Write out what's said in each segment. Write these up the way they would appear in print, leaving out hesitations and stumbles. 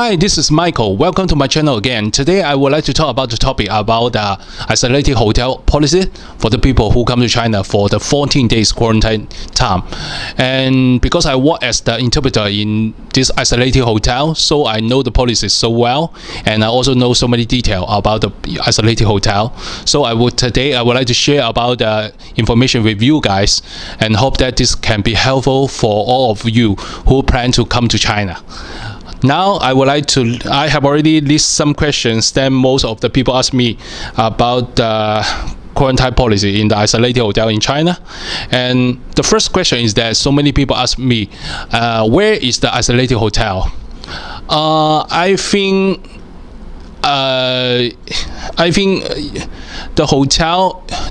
Hi, this is Michael. Welcome to my channel again. Today I would like to talk about the topic about the isolated hotel policy for the people who come to China for the 14 days quarantine time. And because I work as the interpreter in this isolated hotel, so I know the policy so well, and I also know so many details about the isolated hotel. So today I would like to share about the information with you guys, and hope that this can be helpful for all of you who plan to come to China. Now I have already listed some questions that most of the people ask me about the quarantine policy in the isolated hotel in China. And the first question is that so many people ask me, where is the isolated hotel? I think the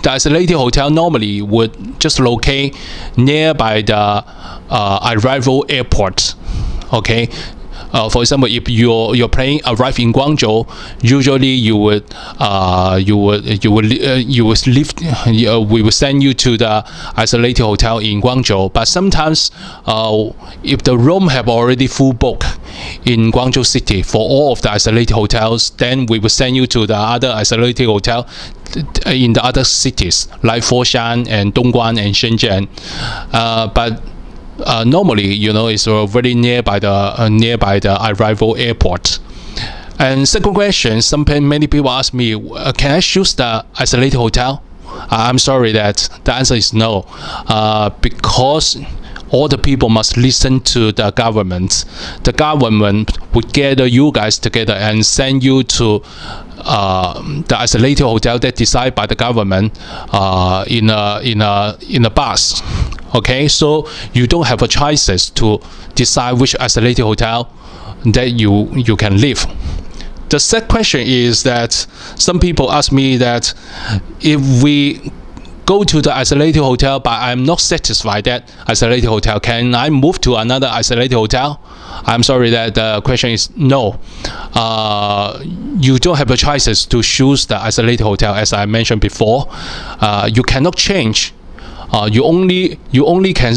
isolated hotel normally would just locate nearby the arrival airport. Okay. For example, if your plane arrive in Guangzhou, usually we will send you to the isolated hotel in Guangzhou. But sometimes, if the room have already full book in Guangzhou city for all of the isolated hotels, then we will send you to the other isolated hotel in the other cities like Foshan and Dongguan and Shenzhen. But normally, it's very nearby the arrival airport. And second question, many people ask me, can I choose the isolated hotel? I'm sorry that the answer is no, because all the people must listen to the government. The government would gather you guys together and send you to the isolated hotel that decided by the government in a bus. Okay, so you don't have a choices to decide which isolated hotel that you can live. The second question is that some people ask me that if we go to the isolated hotel but I'm not satisfied that isolated hotel, can I move to another isolated hotel? I'm sorry that the question is no. You don't have a choices to choose the isolated hotel. As I mentioned before, you cannot change. You only can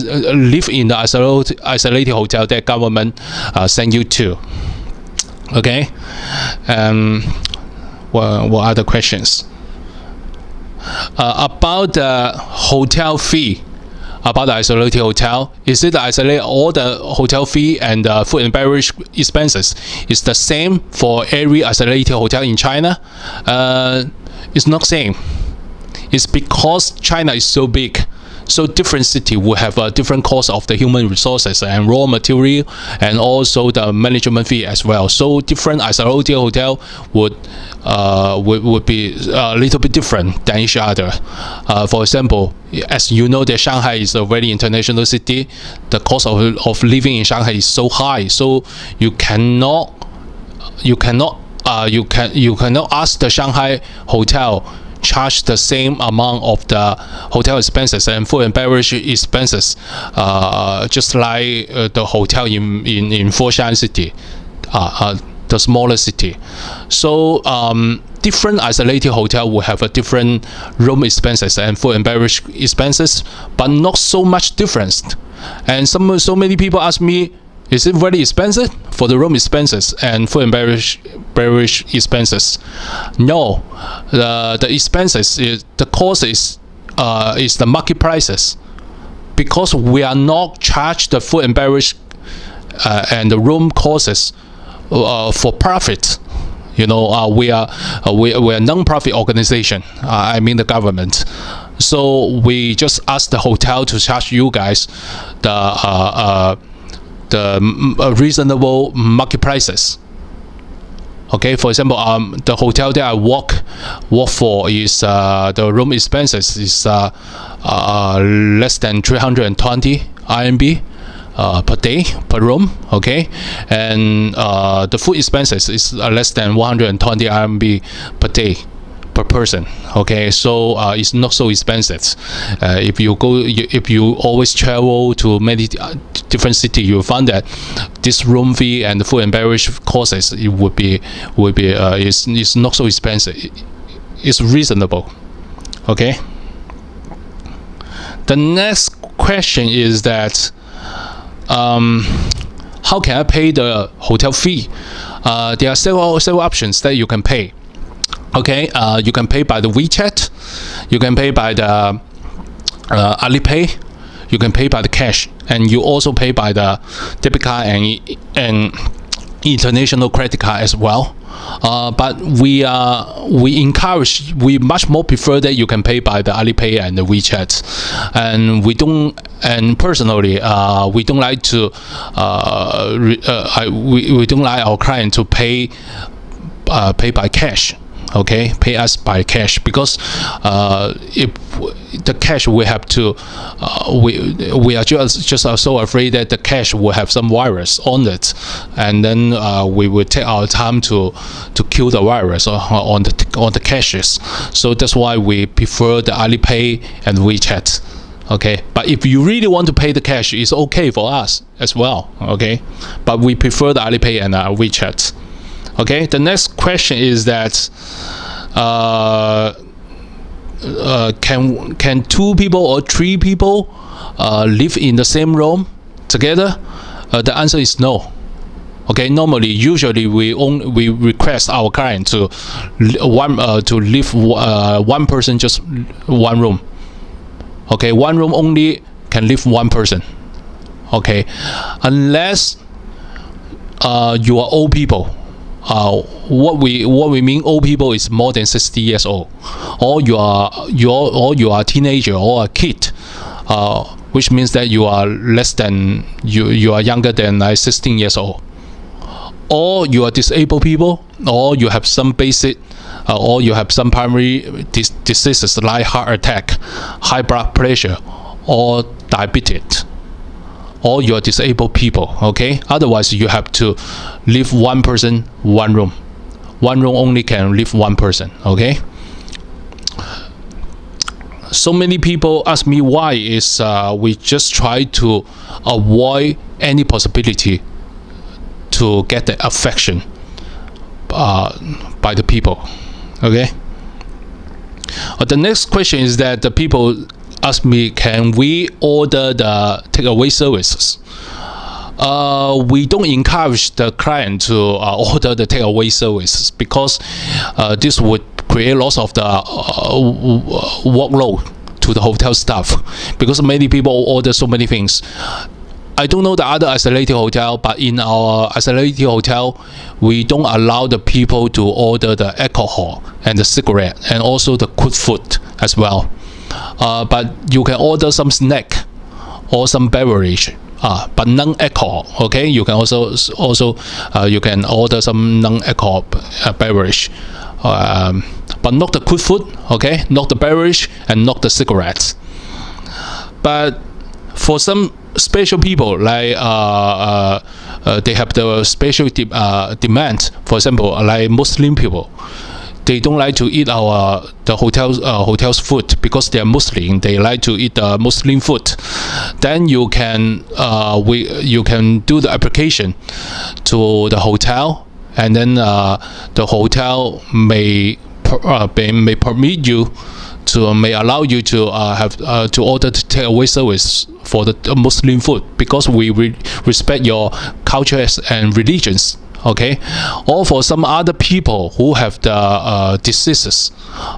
live in the isolated hotel that government send you to. Okay. What other questions? About the hotel fee, about the isolated hotel, is it all the hotel fee and the food and beverage expenses is the same for every isolated hotel in China? It's not same. It's because China is so big. So different city will have a different cost of the human resources and raw material, and also the management fee as well. So different isolated hotel would be a little bit different than each other. For example, as you know, that Shanghai is a very international city. The cost of living in Shanghai is so high. So you cannot ask the Shanghai hotel charge the same amount of the hotel expenses and food and beverage expenses, just like the hotel in Foshan city, the smaller city. So different isolated hotel will have a different room expenses and food and beverage expenses, but not so much difference. And so many people ask me, is it very expensive for the room expenses and food and beverage expenses? No, the expenses the cost is the market prices, because we are not charged the food and beverage and the room costs for profit. We are a non-profit organization. I mean the government. So we just ask the hotel to charge you guys the reasonable market prices. Okay, for example, the hotel that I work for is the room expenses is less than 320 RMB per day per room. Okay, and the food expenses is less than 120 RMB per day per person. Okay, so it's not so expensive. If you always travel to many different cities, you'll find that this room fee and the food and beverage costs is not so expensive. It's reasonable. Okay. The next question is that how can I pay the hotel fee? there are several options that you can pay. Okay, you can pay by the WeChat, you can pay by the Alipay, you can pay by the cash, and you also pay by the debit card and international credit card as well. But we much more prefer that you can pay by the Alipay and the WeChat, and personally we don't like to we don't like our client to pay by cash. Okay, pay us by cash, because if the cash we have to we are just so afraid that the cash will have some virus on it, and then we will take our time to kill the virus on the cashes. So that's why we prefer the Alipay and WeChat. Okay, but if you really want to pay the cash, it's okay for us as well. Okay, but we prefer the Alipay and WeChat. Okay, the next question is that can 2 people or 3 people live in the same room together? The answer is no. Okay, usually we request our client to live one person, just one room. Okay, one room only can live one person. Okay, unless you are old people. What we mean old people is more than 60 years old, or you are a teenager or a kid, which means that you are younger than 16 years old, or you are disabled people, or you have some basic or you have some primary diseases like heart attack, high blood pressure, or diabetes, or you're disabled people. Okay, otherwise you have to live one person, one room. One room only can live one person. Okay, so many people ask me why is we just try to avoid any possibility to get the affection by the people. Okay, the next question is that the people ask me, can we order the takeaway services? We don't encourage the client to order the takeaway services, because this would create lots of the workload to the hotel staff, because many people order so many things. I don't know the other isolated hotel, but in our isolated hotel, we don't allow the people to order the alcohol and the cigarette and also the cooked food as well. But you can order some snack or some beverage, but non-alcohol. Okay, you can also you can order some non-alcohol beverage, but not the cooked food. Okay, not the beverage and not the cigarettes. But for some special people, like they have the special demand. For example, like Muslim people, they don't like to eat the hotel's food because they are Muslim. They like to eat the Muslim food. Then you can do the application to the hotel, and then the hotel may permit you may allow you to have to order the takeaway service for the Muslim food, because we respect your cultures and religions. Okay, or for some other people who have the diseases,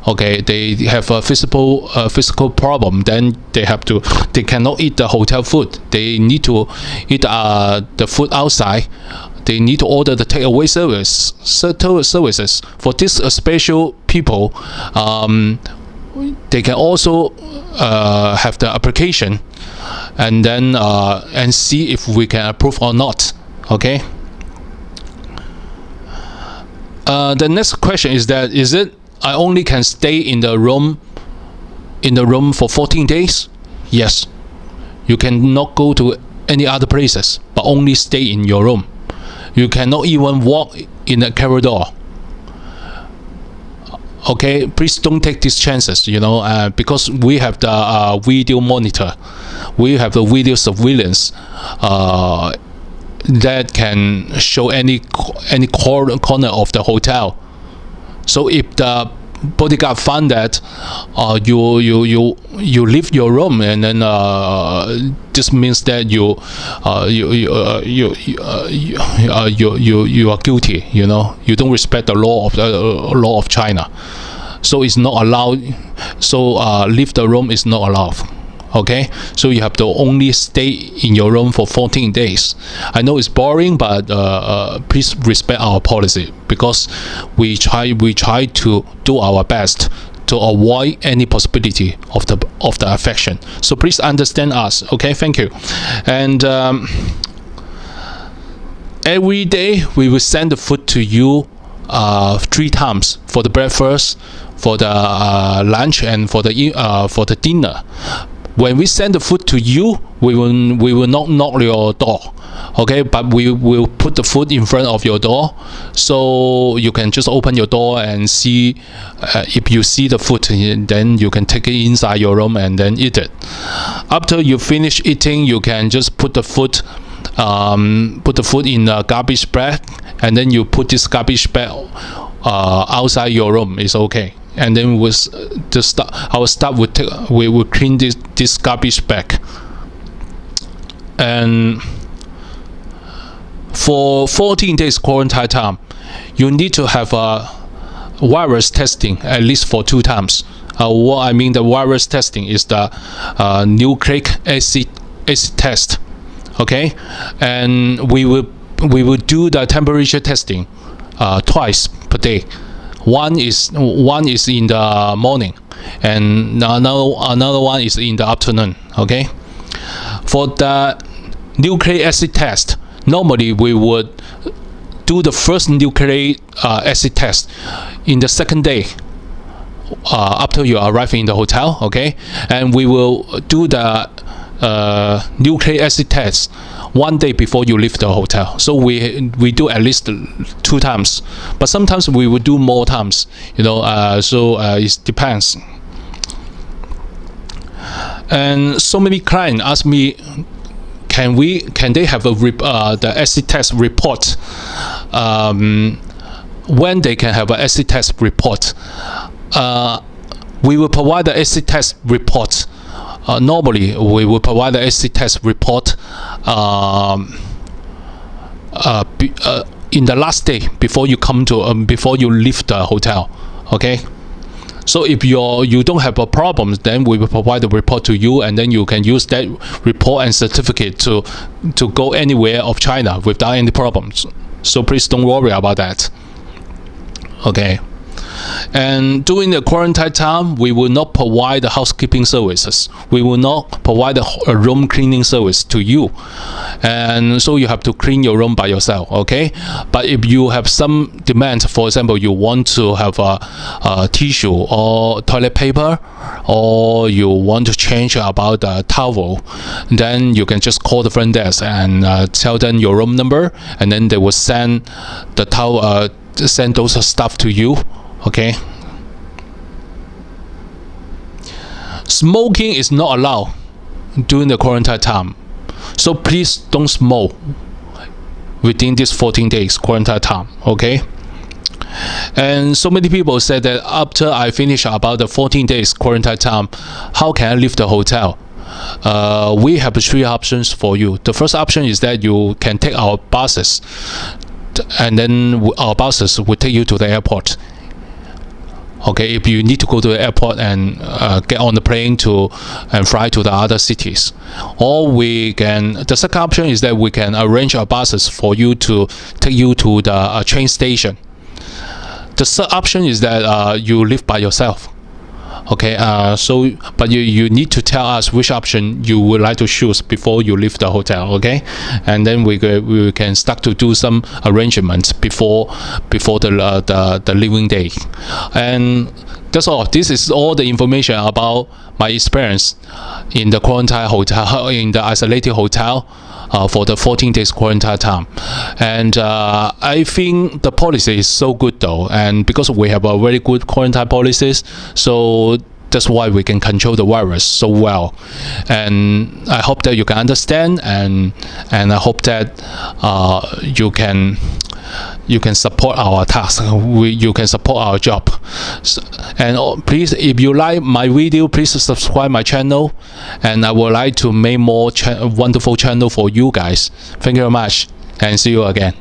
okay, they have a physical problem, then they cannot eat the hotel food. They need to eat the food outside. They need to order the takeaway services. For this special people, they can also have the application, and then and see if we can approve or not. Okay. The next question is that, is it I only can stay in the room for 14 days? Yes. You cannot go to any other places, but only stay in your room. You cannot even walk in the corridor. Okay, please don't take these chances, because we have the video monitor, we have the video surveillance that can show any corner of the hotel. So if the bodyguard found that you leave your room, and then this means that you are guilty. You know, you don't respect the law of China, so it's not allowed. So leave the room is not allowed. Okay, so you have to only stay in your room for 14 days. I know it's boring, but please respect our policy, because we try to do our best to avoid any possibility of the infection. So please understand us. Okay, thank you. And every day we will send the food to you 3 times, for the breakfast, for the lunch, and for the dinner. When we send the food to you, we will not knock your door, okay? But we will put the food in front of your door, so you can just open your door and see. If you see the food, then you can take it inside your room and then eat it. After you finish eating, you can just put the food in a garbage bag, and then you put this garbage bag outside your room. It's okay. And then our staff will clean this garbage bag. And for 14 days quarantine time, you need to have a virus testing at least for 2 times. What I mean the virus testing is the nucleic acid test. Okay, and we will do the temperature testing twice per day. One is in the morning, and another one is in the afternoon. Okay, for the nucleic acid test, normally we would do the first nucleic acid test in the second day after you arrive in the hotel. Okay, and we will do the nucleic acid test 1 day before you leave the hotel. So we do at least 2 times, but sometimes we will do more times. You know, so it depends. And so many clients ask me, can they have the acid test report? When they can have an acid test report? We will provide the acid test report. Normally, we will provide the acid test report in the last day before you before you leave the hotel. Okay. So if you don't have a problem, then we will provide the report to you, and then you can use that report and certificate to go anywhere of China without any problems. So please don't worry about that. Okay. And during the quarantine time, we will not provide the housekeeping services. We will not provide a room cleaning service to you, and so you have to clean your room by yourself. Okay, but if you have some demand, for example, you want to have a tissue or toilet paper, or you want to change about the towel, then you can just call the front desk and tell them your room number, and then they will send the towel, send those stuff to you. Okay. Smoking is not allowed during the quarantine time, so please don't smoke within this 14 days quarantine time. Okay. And so many people said that after I finish about the 14 days quarantine time, how can I leave the hotel? We have 3 options for you. The first option is that you can take our buses, and then our buses will take you to the airport. Okay, if you need to go to the airport and get on the plane and fly to the other cities, or the second option is that we can arrange our buses for you to take you to the train station. The third option is that you live by yourself. Okay, but you need to tell us which option you would like to choose before you leave the hotel. Okay, and then we can start to do some arrangements before the leaving day. And that's all. This is all the information about my experience in the quarantine hotel, in the isolated hotel, for the 14 days quarantine time. And I think the policy is so good though, and because we have a very good quarantine policies, so That's why we can control the virus so well. And I hope that you can understand, and I hope that you can support our task. You can support our job. And please, if you like my video, please subscribe my channel, and I would like to make more wonderful channel for you guys. Thank you very much, and see you again.